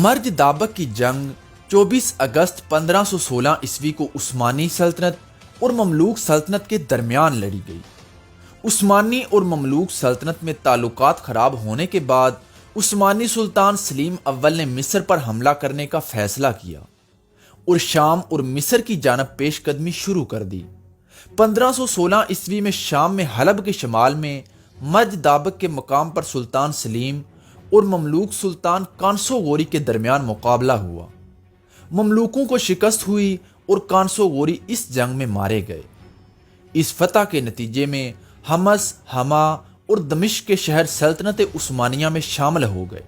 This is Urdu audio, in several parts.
مرج دابق کی جنگ 24 اگست 1516 عیسوی کو عثمانی سلطنت اور مملوک سلطنت کے درمیان لڑی گئی۔ عثمانی اور مملوک سلطنت میں تعلقات خراب ہونے کے بعد عثمانی سلطان سلیم اول نے مصر پر حملہ کرنے کا فیصلہ کیا اور شام اور مصر کی جانب پیش قدمی شروع کر دی۔ 1516 عیسوی میں شام میں حلب کے شمال میں مرج دابق کے مقام پر سلطان سلیم اور مملوک سلطان کانسو غوری کے درمیان مقابلہ ہوا۔ مملوکوں کو شکست ہوئی اور کانسو غوری اس جنگ میں مارے گئے۔ اس فتح کے نتیجے میں حمص، حما اور دمشق کے شہر سلطنت عثمانیہ میں شامل ہو گئے۔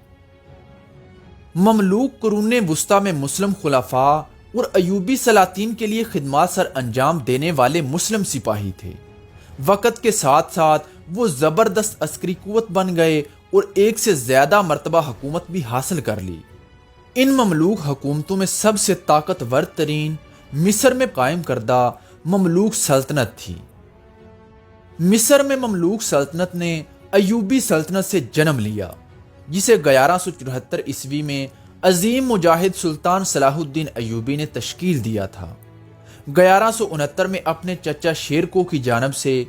مملوک قرون وسطی میں مسلم خلفاء اور ایوبی سلاطین کے لیے خدمات سر انجام دینے والے مسلم سپاہی تھے۔ وقت کے ساتھ ساتھ وہ زبردست عسکری قوت بن گئے اور ایک سے زیادہ مرتبہ حکومت بھی حاصل کر لی۔ ان مملوک حکومتوں میں سب سے طاقتور ترین مصر میں قائم کردہ مملوک سلطنت تھی۔ مصر میں مملوک سلطنت نے ایوبی سلطنت سے جنم لیا، جسے 1174 عیسوی میں عظیم مجاہد سلطان صلاح الدین ایوبی نے تشکیل دیا تھا۔ 1169 میں اپنے چچا شیرکو کی جانب سے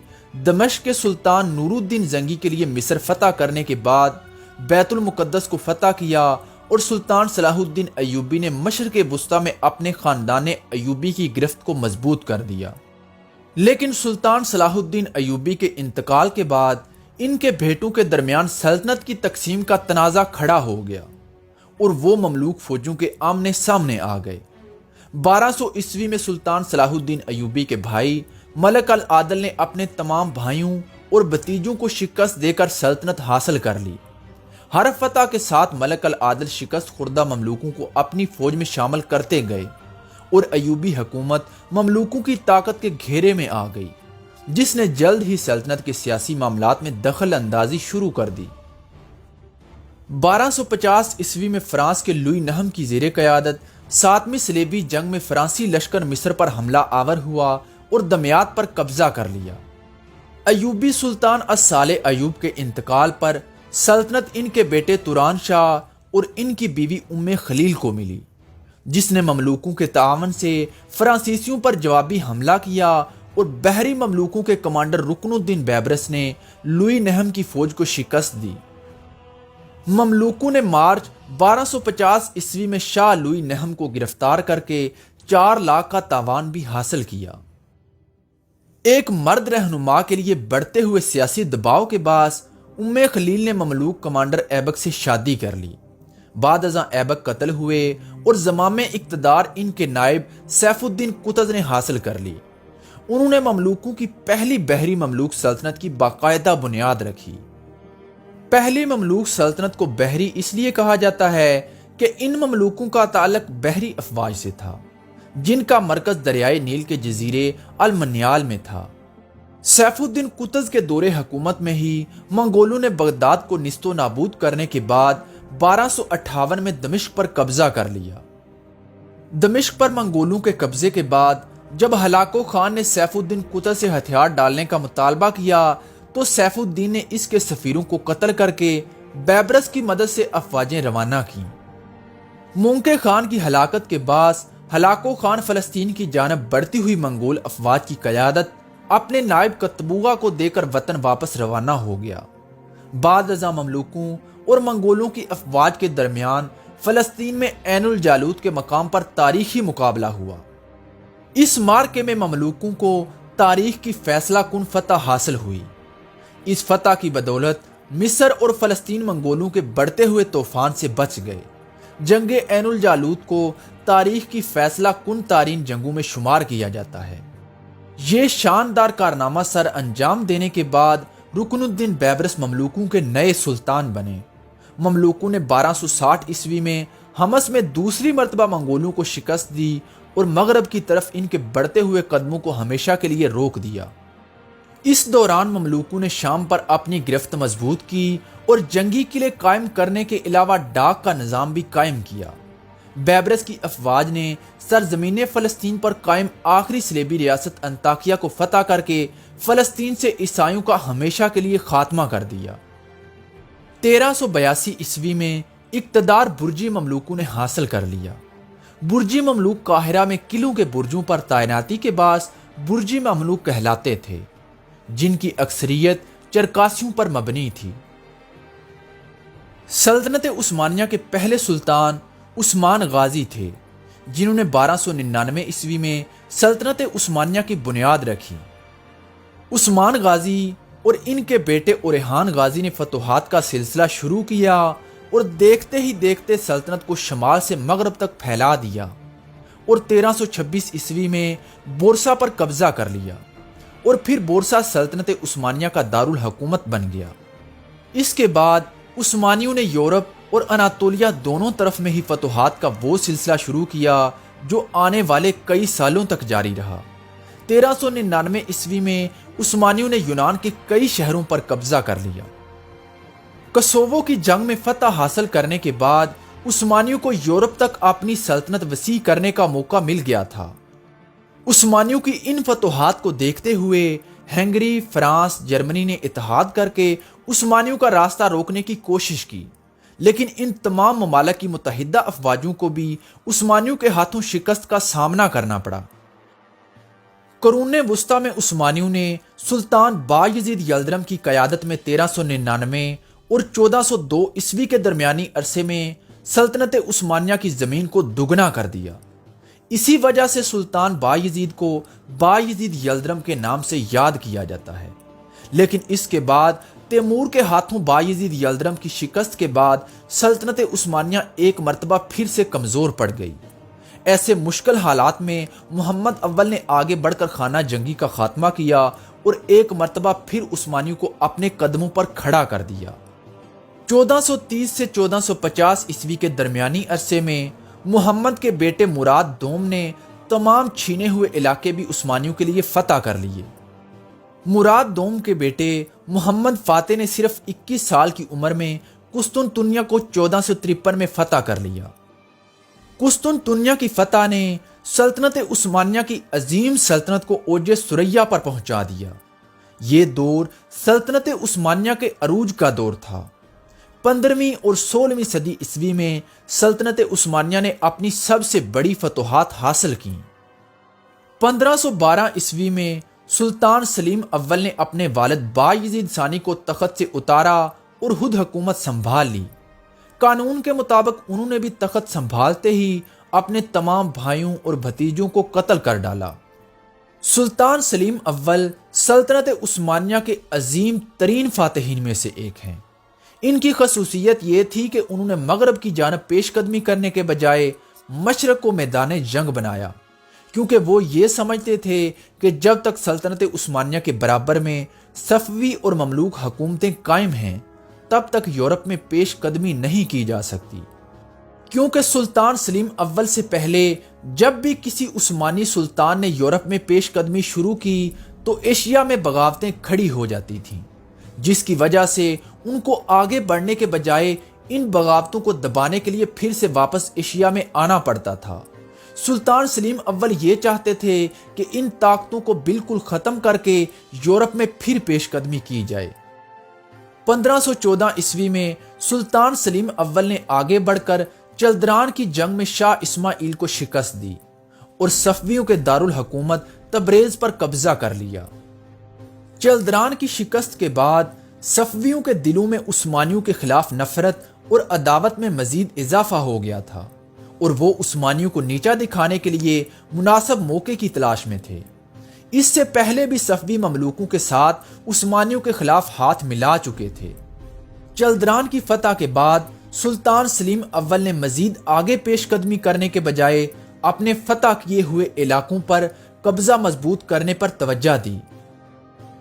دمشق کے سلطان نور الدین زنگی کے لیے مصر فتح کرنے کے بعد بیت المقدس کو فتح کیا اور سلطان صلاح الدین ایوبی نے مشرق وسطی میں اپنے خاندان ایوبی کی گرفت کو مضبوط کر دیا۔ لیکن سلطان صلاح الدین ایوبی کے انتقال کے بعد ان کے بیٹوں کے درمیان سلطنت کی تقسیم کا تنازع کھڑا ہو گیا اور وہ مملوک فوجوں کے آمنے سامنے آ گئے۔ 1200 عیسوی میں سلطان صلاح الدین ایوبی کے بھائی ملک العادل نے اپنے تمام بھائیوں اور بھتیجوں کو شکست دے کر سلطنت حاصل کر لی۔ ہر فتح کے ساتھ ملک العادل شکست خوردہ مملوکوں کو اپنی فوج میں شامل کرتے گئے اور ایوبی حکومت مملوکوں کی طاقت کے گھیرے میں آ گئی، جس نے جلد ہی سلطنت کے سیاسی معاملات میں دخل اندازی شروع کر دی۔ 1250 عیسوی میں فرانس کے لوئی نہم کی زیر قیادت 7ویں صلیبی جنگ میں فرانسی لشکر مصر پر حملہ آور ہوا اور دمیاط پر قبضہ کر لیا۔ ایوبی سلطان الصالح ایوب کے انتقال پر سلطنت ان کے بیٹے توران شاہ اور ان کی بیوی ام خلیل کو ملی، جس نے مملوکوں کے تعاون سے فرانسیسیوں پر جوابی حملہ کیا اور بحری مملوکوں کے کمانڈر رکن الدین بیبرس نے لوئی نہم کی فوج کو شکست دی۔ مملوکوں نے مارچ 1250 عیسوی میں شاہ لوئی نہم کو گرفتار کر کے 4 لاکھ کا تاوان بھی حاصل کیا۔ ایک مرد رہنما کے لیے بڑھتے ہوئے سیاسی دباؤ کے باعث ام خلیل نے مملوک کمانڈر ایبک سے شادی کر لی۔ بعد ازاں ایبک قتل ہوئے اور زمام اقتدار ان کے نائب سیف الدین قطز نے حاصل کر لی۔ انہوں نے مملوکوں کی پہلی بحری مملوک سلطنت کی باقاعدہ بنیاد رکھی۔ پہلی مملوک سلطنت کو بحری اس لیے کہا جاتا ہے کہ ان مملوکوں کا تعلق بحری افواج سے تھا، جن کا مرکز دریائے نیل کے جزیرے المنیال میں تھا۔ سیف الدین قطز کے دور حکومت میں ہی منگولوں نے بغداد کو نیست و نابود کرنے کے بعد 1258 میں دمشق پر قبضہ کر لیا۔ دمشق پر منگولوں کے قبضے کے بعد جب ہلاکو خان نے سیف الدین قطز سے ہتھیار ڈالنے کا مطالبہ کیا تو سیف الدین نے اس کے سفیروں کو قتل کر کے بیبرس کی مدد سے افواجیں روانہ کیں۔ مونکے خان کی ہلاکت کے بعد ہلاکو خان فلسطین کی جانب بڑھتی ہوئی منگول افواج کی قیادت اپنے نائب قطبوغا کو دے کر وطن واپس روانہ ہو گیا۔ بعد ازاں مملوکوں اور منگولوں کی افواج کے درمیان فلسطین میں عین الجالوت کے مقام پر تاریخی مقابلہ ہوا۔ اس معرکے میں مملوکوں کو تاریخ کی فیصلہ کن فتح حاصل ہوئی۔ اس فتح کی بدولت مصر اور فلسطین منگولوں کے بڑھتے ہوئے طوفان سے بچ گئے۔ جنگ عین الجالوت کو تاریخ کی فیصلہ کن تارین جنگوں میں شمار کیا جاتا ہے۔ یہ شاندار کارنامہ سر انجام دینے کے بعد رکن الدین بیبرس مملوکوں کے نئے سلطان بنے۔ مملوکوں نے 1260 عیسوی میں حمص میں دوسری مرتبہ منگولوں کو شکست دی اور مغرب کی طرف ان کے بڑھتے ہوئے قدموں کو ہمیشہ کے لیے روک دیا۔ اس دوران مملوکوں نے شام پر اپنی گرفت مضبوط کی اور جنگی قلعے قائم کرنے کے علاوہ ڈاک کا نظام بھی قائم کیا۔ بیبرس کی افواج نے سرزمین فلسطین پر قائم آخری صلیبی ریاست انطاکیہ کو فتح کر کے فلسطین سے عیسائیوں کا ہمیشہ کے لیے خاتمہ کر دیا۔ 1382 عیسوی میں اقتدار برجی مملوکوں نے حاصل کر لیا۔ برجی مملوک قاہرہ میں قلعوں کے برجوں پر تعیناتی کے باعث برجی مملوک کہلاتے تھے، جن کی اکثریت چرکاسیوں پر مبنی تھی۔ سلطنت عثمانیہ کے پہلے سلطان عثمان غازی تھے، جنہوں نے 1299 عیسوی میں سلطنت عثمانیہ کی بنیاد رکھی۔ عثمان غازی اور ان کے بیٹے اورحان غازی نے فتوحات کا سلسلہ شروع کیا اور دیکھتے ہی دیکھتے سلطنت کو شمال سے مغرب تک پھیلا دیا اور 1326 عیسوی میں بورسا پر قبضہ کر لیا، اور پھر بورسا سلطنت عثمانیہ کا دارالحکومت بن گیا۔ اس کے بعد عثمانیوں نے یورپ اور اناطولیہ دونوں طرف میں ہی فتوحات کا وہ سلسلہ شروع کیا جو آنے والے کئی سالوں تک جاری رہا۔ 1399 عیسوی میں عثمانیوں نے یونان کے کئی شہروں پر قبضہ کر لیا۔ کسوو کی جنگ میں فتح حاصل کرنے کے بعد عثمانیوں کو یورپ تک اپنی سلطنت وسیع کرنے کا موقع مل گیا تھا۔ عثمانیوں کی ان فتوحات کو دیکھتے ہوئے ہنگری، فرانس، جرمنی نے اتحاد کر کے عثمانیوں کا راستہ روکنے کی کوشش کی، لیکن ان تمام ممالک کی متحدہ افواجوں کو بھی عثمانیوں کے ہاتھوں شکست کا سامنا کرنا پڑا۔ قرون وسطیٰ میں عثمانیوں نے سلطان بایزید یلدرم کی قیادت میں 1399 اور 1402 عیسوی کے درمیانی عرصے میں سلطنت عثمانیہ کی زمین کو دگنا کر دیا۔ اسی وجہ سے سلطان بایزید کو بایزید یلدرم کے نام سے یاد کیا جاتا ہے، لیکن اس کے بعد تیمور کے ہاتھوں بایزید یلدرم کی شکست کے بعد سلطنت عثمانیہ ایک مرتبہ پھر سے کمزور پڑ گئی۔ ایسے مشکل حالات میں محمد اول نے آگے بڑھ کر خانہ جنگی کا خاتمہ کیا اور ایک مرتبہ پھر عثمانیوں کو اپنے قدموں پر کھڑا کر دیا۔ 1430 سے 1450 عیسوی کے درمیانی عرصے میں محمد کے بیٹے مراد دوم نے تمام چھینے ہوئے علاقے بھی عثمانیوں کے لیے فتح کر لیے۔ مراد دوم کے بیٹے محمد فاتح نے صرف 21 سال کی عمر میں قسطنطنیہ کو 1453 میں فتح کر لیا۔ قسطنطنیہ کی فتح نے سلطنت عثمانیہ کی عظیم سلطنت کو اوج ثریا پر پہنچا دیا۔ یہ دور سلطنت عثمانیہ کے عروج کا دور تھا۔ 15ویں اور 16ویں صدی عیسوی میں سلطنت عثمانیہ نے اپنی سب سے بڑی فتوحات حاصل کی۔ 1512 عیسوی میں سلطان سلیم اول نے اپنے والد بایزید ثانی کو تخت سے اتارا اور خود حکومت سنبھال لی۔ قانون کے مطابق انہوں نے بھی تخت سنبھالتے ہی اپنے تمام بھائیوں اور بھتیجوں کو قتل کر ڈالا۔ سلطان سلیم اول سلطنت عثمانیہ کے عظیم ترین فاتحین میں سے ایک ہیں۔ ان کی خصوصیت یہ تھی کہ انہوں نے مغرب کی جانب پیش قدمی کرنے کے بجائے مشرق کو میدان جنگ بنایا، کیونکہ وہ یہ سمجھتے تھے کہ جب تک سلطنت عثمانیہ کے برابر میں صفوی اور مملوک حکومتیں قائم ہیں تب تک یورپ میں پیش قدمی نہیں کی جا سکتی، کیونکہ سلطان سلیم اول سے پہلے جب بھی کسی عثمانی سلطان نے یورپ میں پیش قدمی شروع کی تو ایشیا میں بغاوتیں کھڑی ہو جاتی تھیں، جس کی وجہ سے ان کو آگے بڑھنے کے بجائے ان بغاوتوں کو دبانے کے لیے پھر سے واپس ایشیا میں آنا پڑتا تھا۔ سلطان سلیم اول یہ چاہتے تھے کہ ان طاقتوں کو بالکل ختم کر کے یورپ میں پھر پیش قدمی کی جائے۔ 1514 عیسوی میں سلطان سلیم اول نے آگے بڑھ کر چلدران کی جنگ میں شاہ اسماعیل کو شکست دی اور صفویوں کے دارالحکومت تبریز پر قبضہ کر لیا۔ چلدران کی شکست کے بعد صفویوں کے دلوں میں عثمانیوں کے خلاف نفرت اور عداوت میں مزید اضافہ ہو گیا تھا، اور وہ عثمانیوں کو نیچا دکھانے کے لیے مناسب موقع کی تلاش میں تھے۔ اس سے پہلے بھی صفوی مملوکوں کے ساتھ عثمانیوں کے خلاف ہاتھ ملا چکے تھے۔ چلدران کی فتح کے بعد سلطان سلیم اول نے مزید آگے پیش قدمی کرنے کے بجائے اپنے فتح کیے ہوئے علاقوں پر قبضہ مضبوط کرنے پر توجہ دی۔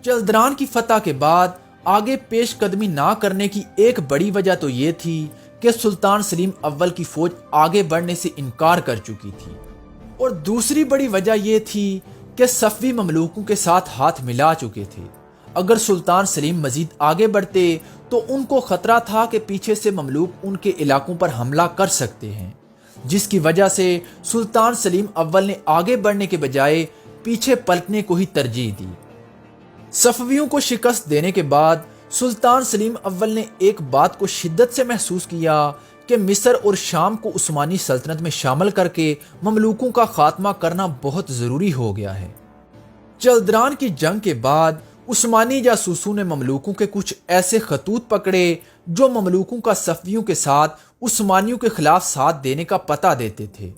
چلدران کی فتح کے بعد آگے پیش قدمی نہ کرنے کی ایک بڑی وجہ تو یہ تھی کہ سلطان سلیم اول کی فوج آگے بڑھنے سے انکار کر چکی تھی، اور دوسری بڑی وجہ یہ تھی کہ صفوی مملوکوں کے ساتھ ہاتھ ملا چکے تھے۔ اگر سلطان سلیم مزید آگے بڑھتے تو ان کو خطرہ تھا کہ پیچھے سے مملوک ان کے علاقوں پر حملہ کر سکتے ہیں، جس کی وجہ سے سلطان سلیم اول نے آگے بڑھنے کے بجائے پیچھے پلٹنے کو ہی ترجیح دی۔ صفویوں کو شکست دینے کے بعد سلطان سلیم اول نے ایک بات کو شدت سے محسوس کیا کہ مصر اور شام کو عثمانی سلطنت میں شامل کر کے مملوکوں کا خاتمہ کرنا بہت ضروری ہو گیا ہے۔ چلدران کی جنگ کے بعد عثمانی جاسوسوں نے مملوکوں کے کچھ ایسے خطوط پکڑے جو مملوکوں کا صفویوں کے ساتھ عثمانیوں کے خلاف ساتھ دینے کا پتہ دیتے تھے۔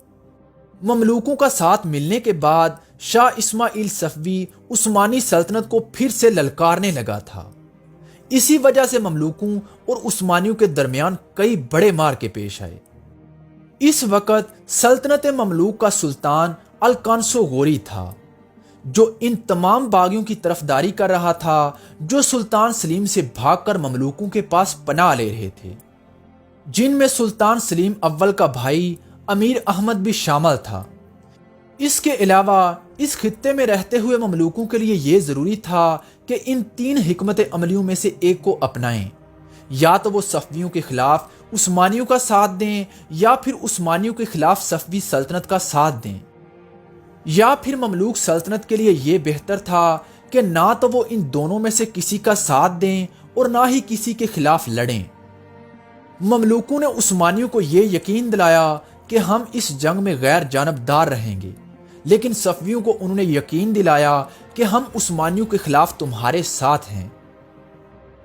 مملوکوں کا ساتھ ملنے کے بعد شاہ اسماعیل صفوی عثمانی سلطنت کو پھر سے للکارنے لگا تھا۔ اسی وجہ سے مملوکوں اور عثمانیوں کے درمیان کئی بڑے مارکے پیش آئے۔ اس وقت سلطنت مملوک کا سلطان القانصو غوری تھا، جو ان تمام باغیوں کی طرفداری کر رہا تھا جو سلطان سلیم سے بھاگ کر مملوکوں کے پاس پناہ لے رہے تھے، جن میں سلطان سلیم اول کا بھائی امیر احمد بھی شامل تھا۔ اس کے علاوہ اس خطے میں رہتے ہوئے مملوکوں کے لیے یہ ضروری تھا کہ ان تین حکمت عملیوں میں سے ایک کو اپنائیں، یا تو وہ صفویوں کے خلاف عثمانیوں کا ساتھ دیں، یا پھر عثمانیوں کے خلاف صفوی سلطنت کا ساتھ دیں، یا پھر مملوک سلطنت کے لیے یہ بہتر تھا کہ نہ تو وہ ان دونوں میں سے کسی کا ساتھ دیں اور نہ ہی کسی کے خلاف لڑیں۔ مملوکوں نے عثمانیوں کو یہ یقین دلایا کہ ہم اس جنگ میں غیر جانبدار رہیں گے، لیکن صفویوں کو انہوں نے یقین دلایا کہ ہم عثمانیوں کے خلاف تمہارے ساتھ ہیں۔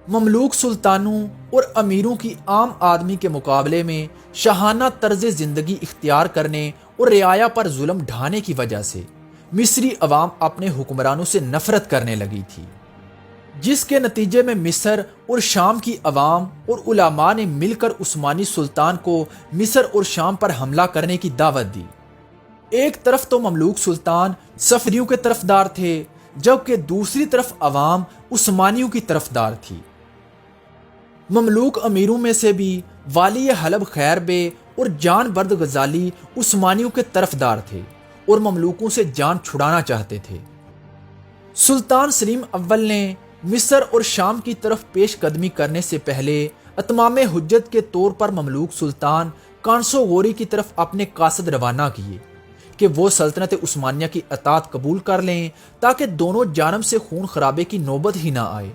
مملوک سلطانوں اور امیروں کی عام آدمی کے مقابلے میں شاہانہ طرز زندگی اختیار کرنے اور رعایا پر ظلم ڈھانے کی وجہ سے مصری عوام اپنے حکمرانوں سے نفرت کرنے لگی تھی، جس کے نتیجے میں مصر اور شام کی عوام اور علماء نے مل کر عثمانی سلطان کو مصر اور شام پر حملہ کرنے کی دعوت دی۔ ایک طرف تو مملوک سلطان صفویوں کے طرفدار تھے، جبکہ دوسری طرف عوام عثمانیوں کی طرفدار تھی۔ مملوک امیروں میں سے بھی والی حلب خیر بے اور جان برد غزالی عثمانیوں کے طرفدار تھے اور مملوکوں سے جان چھڑانا چاہتے تھے۔ سلطان سلیم اول نے مصر اور شام کی طرف پیش قدمی کرنے سے پہلے اتمام حجت کے طور پر مملوک سلطان قانصو غوری کی طرف اپنے قاصد روانہ کیے کہ وہ سلطنت عثمانیہ کی اطاعت قبول کر لیں تاکہ دونوں جانب سے خون خرابے کی نوبت ہی نہ آئے۔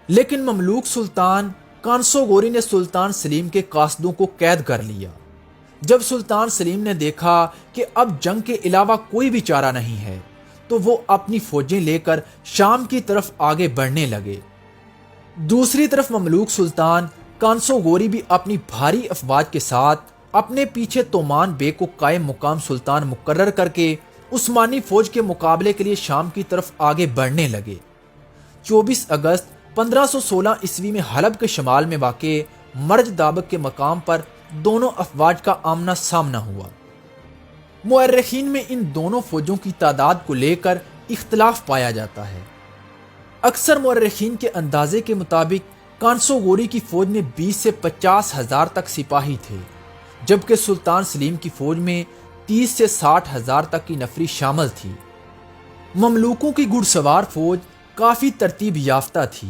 لیکن مملوک سلطان قانصو غوری نے سلطان سلیم کے قاصدوں کو قید کر لیا۔ جب سلطان سلیم نے دیکھا کہ اب جنگ کے علاوہ کوئی بھی چارہ نہیں ہے تو وہ اپنی فوجیں لے کر شام کی طرف آگے بڑھنے لگے۔ دوسری طرف مملوک سلطان قانصو غوری بھی اپنی بھاری افواج کے ساتھ اپنے پیچھے تومان بیگ کو قائم مقام سلطان مقرر کر کے عثمانی فوج کے مقابلے کے لیے شام کی طرف آگے بڑھنے لگے۔ 24 اگست 1516 عیسوی میں حلب کے شمال میں واقع مرج دابق کے مقام پر دونوں افواج کا آمنا سامنا ہوا۔ مورخین میں ان دونوں فوجوں کی تعداد کو لے کر اختلاف پایا جاتا ہے۔ اکثر مورخین کے اندازے کے مطابق قانصو غوری کی فوج میں 20 سے 50 ہزار تک سپاہی تھے، جبکہ سلطان سلیم کی فوج میں 30 سے 60 ہزار تک کی نفری شامل تھی۔ مملوکوں کی گھڑ سوار فوج کافی ترتیب یافتہ تھی،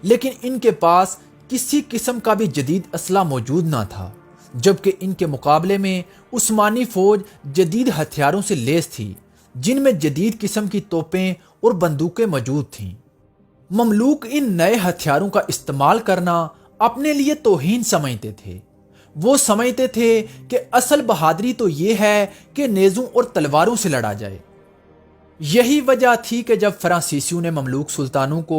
لیکن ان کے پاس کسی قسم کا بھی جدید اسلحہ موجود نہ تھا، جبکہ ان کے مقابلے میں عثمانی فوج جدید ہتھیاروں سے لیس تھی، جن میں جدید قسم کی توپیں اور بندوقیں موجود تھیں۔ مملوک ان نئے ہتھیاروں کا استعمال کرنا اپنے لیے توہین سمجھتے تھے۔ وہ سمجھتے تھے کہ اصل بہادری تو یہ ہے کہ نیزوں اور تلواروں سے لڑا جائے۔ یہی وجہ تھی کہ جب فرانسیسیوں نے مملوک سلطانوں کو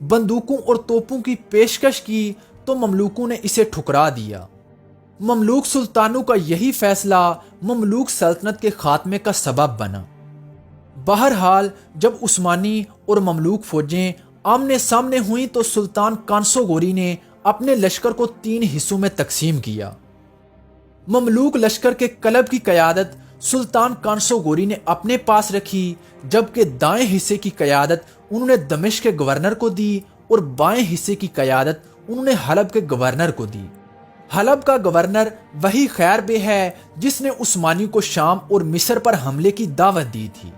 بندوقوں اور توپوں کی پیشکش کی تو مملوکوں نے اسے ٹھکرا دیا۔ مملوک سلطانوں کا یہی فیصلہ مملوک سلطنت کے خاتمے کا سبب بنا۔ بہرحال جب عثمانی اور مملوک فوجیں آمنے سامنے ہوئیں تو سلطان قانصو غوری نے اپنے لشکر کو 3 حصوں میں تقسیم کیا۔ مملوک لشکر کے قلب کی قیادت سلطان قانصو غوری نے اپنے پاس رکھی، جبکہ دائیں حصے کی قیادت انہوں نے دمشق کے گورنر کو دی اور بائیں حصے کی قیادت انہوں نے حلب کے گورنر کو دی۔ حلب کا گورنر وہی خیر بے ہے جس نے عثمانیوں کو شام اور مصر پر حملے کی دعوت دی تھی۔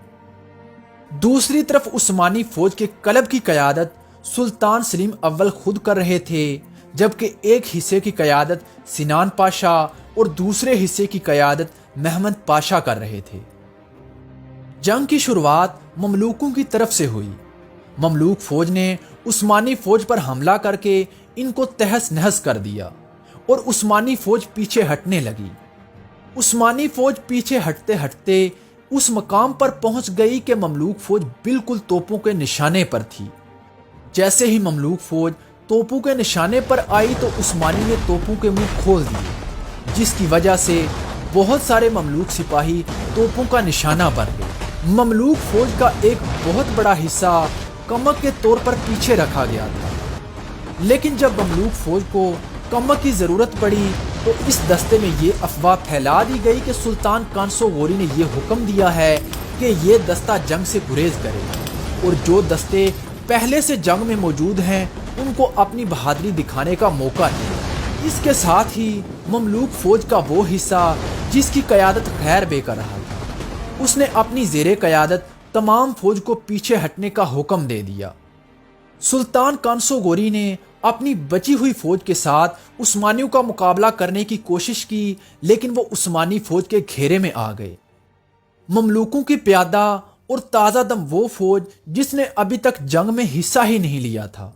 دوسری طرف عثمانی فوج کے قلب کی قیادت سلطان سلیم اول خود کر رہے تھے، جبکہ ایک حصے کی قیادت سنان پاشا اور دوسرے حصے کی قیادت محمد پاشا کر رہے تھے۔ جنگ کی شروعات مملوکوں کی طرف سے ہوئی۔ مملوک فوج نے عثمانی فوج پر حملہ کر کے ان کو تہس نہس کر دیا اور عثمانی فوج پیچھے ہٹنے لگی۔ عثمانی فوج پیچھے ہٹتے ہٹتے اس مقام پر پہنچ گئی کہ مملوک فوج بالکل توپوں کے نشانے پر تھی۔ جیسے ہی مملوک فوج توپوں کے نشانے پر آئی تو عثمانی نے توپوں کے منہ کھول دیے، جس کی وجہ سے بہت سارے مملوک سپاہی توپوں کا نشانہ بن گئے۔ مملوک فوج کا ایک بہت بڑا حصہ کمک کے طور پر پیچھے رکھا گیا تھا، لیکن جب مملوک فوج کو کمک کی ضرورت پڑی تو اس دستے میں یہ افواہ پھیلا دی گئی کہ سلطان کانسو غوری نے یہ حکم دیا ہے کہ یہ دستہ جنگ سے گریز کرے، اور جو دستے پہلے سے جنگ میں موجود ہیں ان کو اپنی بہادری دکھانے کا موقع دے۔ اس کے ساتھ ہی مملوک فوج کا وہ حصہ جس کی قیادت خیر بے کا رہا تھا، اس نے اپنی زیر قیادت تمام فوج کو پیچھے ہٹنے کا حکم دے دیا۔ سلطان کانسو غوری نے اپنی بچی ہوئی فوج کے ساتھ عثمانیوں کا مقابلہ کرنے کی کوشش کی، لیکن وہ عثمانی فوج کے گھیرے میں آ گئے۔ مملوکوں کی پیادہ اور تازہ دم وہ فوج جس نے ابھی تک جنگ میں حصہ ہی نہیں لیا تھا،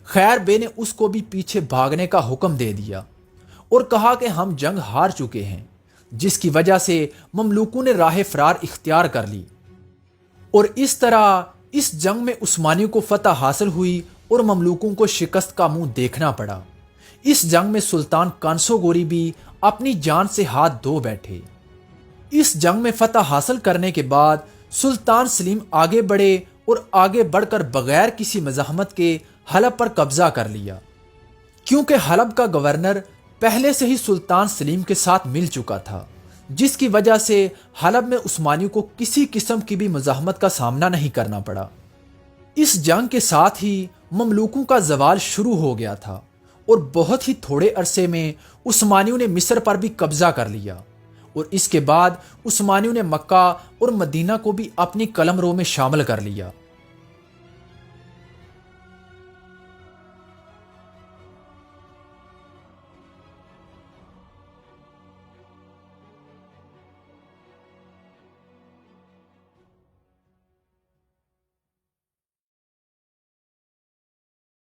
خیر بے نے اس کو بھی پیچھے بھاگنے کا حکم دے دیا اور کہا کہ ہم جنگ ہار چکے ہیں، جس کی وجہ سے مملوکوں نے راہ فرار اختیار کر لی، اور اس طرح اس جنگ میں عثمانیوں کو فتح حاصل ہوئی اور مملوکوں کو شکست کا منہ دیکھنا پڑا۔ اس جنگ میں سلطان کانسو غوری بھی اپنی جان سے ہاتھ دھو بیٹھے۔ اس جنگ میں فتح حاصل کرنے کے بعد سلطان سلیم آگے بڑھے اور آگے بڑھ کر بغیر کسی مزاحمت کے حلب پر قبضہ کر لیا، کیونکہ حلب کا گورنر پہلے سے ہی سلطان سلیم کے ساتھ مل چکا تھا، جس کی وجہ سے حلب میں عثمانیوں کو کسی قسم کی بھی مزاحمت کا سامنا نہیں کرنا پڑا۔ اس جنگ کے ساتھ ہی مملوکوں کا زوال شروع ہو گیا تھا اور بہت ہی تھوڑے عرصے میں عثمانیوں نے مصر پر بھی قبضہ کر لیا، اور اس کے بعد عثمانیوں نے مکہ اور مدینہ کو بھی اپنی قلمرو میں شامل کر لیا۔